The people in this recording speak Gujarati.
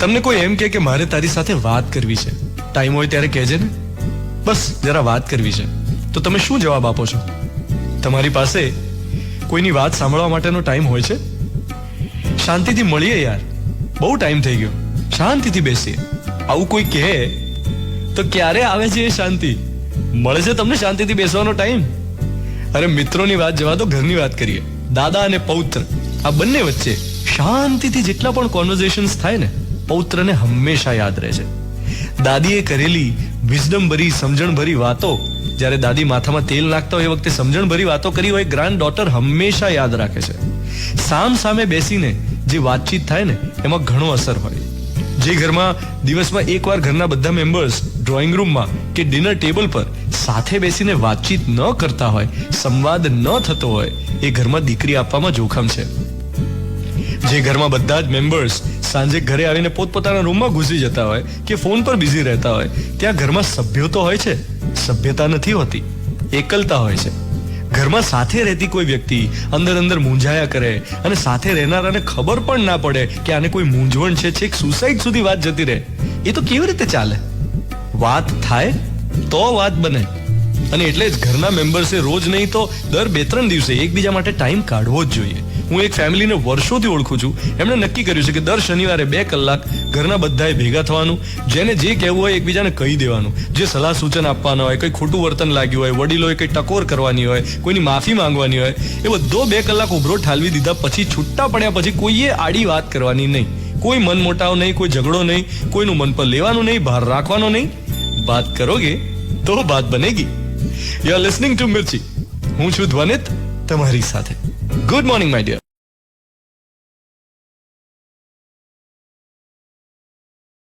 તમને કોઈ એમ કે મારે તારી સાથે વાત કરવી છે, ટાઈમ હોય ત્યારે કહેજે ને, બસ જરા વાત કરવી છે, તો તમે શું જવાબ આપો છો? તમારી પાસે કોઈની વાત સાંભળવા માટેનો ટાઈમ હોય છે? શાંતિથી મળીએ યાર, બહુ ટાઈમ થઈ ગયો, શાંતિથી બેસીએ. આવું કોઈ કહે તો ક્યારે આવે છે એ શાંતિ? મળે છે તમને શાંતિથી બેસવાનો ટાઈમ? અરે મિત્રોની વાત જવા દો, ઘરની વાત કરીએ. દાદા અને પૌત્ર, આ બંને વચ્ચે શાંતિથી જેટલા પણ કોન્વર્ઝેશન્સ થાય ને, પૌત્રને હંમેશા યાદ રહે છે. દાદીએ કરેલી વિઝડમ ભરી, સમજણ ભરી વાતો, જ્યારે દાદી માથામાં તેલ નાખતા હોય એ વખતે સમજણ ભરી વાતો કરી હોય, ગ્રાન્ડ ડોટર હંમેશા યાદ રાખે છે. સામ સામે બેસીને જે વાતચીત થાય ને, એમાં ઘણો અસર હોય. જે ઘરમાં દિવસમાં એકવાર ઘરના બધા મેમ્બર્સ ડ્રોઈંગ રૂમમાં કે ડિનર ટેબલ પર સાથે બેસીને વાતચીત ન કરતા હોય, સંવાદ ન થતો હોય, એ ઘરમાં દીકરી આપવામાં જોખમ છે. જે ઘરમાં બધા જ મેમ્બર્સ સાંજે ઘરે આવીને પોતપોતાના રૂમમાં ઘૂસી જતા હોય કે ફોન પર બિઝી રહેતા હોય, ત્યાં ઘરમાં સભ્યો તો હોય છે, સભ્યતા નથી હોતી, એકલતા હોય છે. ઘરમાં સાથે રહેતી કોઈ વ્યક્તિ અંદર અંદર મૂંઝાયા કરે અને સાથે રહેનારાને ખબર પણ ના પડે કે આને કોઈ મૂંઝવણ છે, છેક સુસાઇડ સુધી વાત જતી રહે, એ તો કેવી રીતે ચાલે? વાત થાય તો વાત બને. અને એટલે જ ઘરના મેમ્બર્સે રોજ નહીં તો દર 2-3 દિવસે એકબીજા માટે ટાઈમ કાઢવો જ જોઈએ. હું એક ફેમિલીને વર્ષોથી ઓળખું છું. એમણે નક્કી કર્યું છે કે દર શનિવારે 2 કલાક ઘરના બધાએ ભેગા થવાનું, જેને જે કહેવું હોય એકબીજાને કહી દેવાનું, જે સલાહ સૂચન આપવાના હોય, કોઈ ખોટું વર્તન લાગ્યું હોય, વડીલોએ કંઈ ટકોર કરવાની હોય, કોઈની માફી માંગવાની હોય, એ બધો 2 કલાક ઉભરો ઠાલવી દીધા પછી છૂટ્ટા પડ્યા પછી કોઈએ આડી વાત કરવાની નહીં, કોઈ મન મોટાવ નહીં, કોઈ ઝઘડો નહીં, કોઈનું મન પર લેવાનું નહીં, બહાર રાખવાનું નહીં. બાત કરોગે તો બાત બનેગી. You are listening to Mirchi. હું છું ધ્વનિત, તમારી સાથે. Good morning my dear.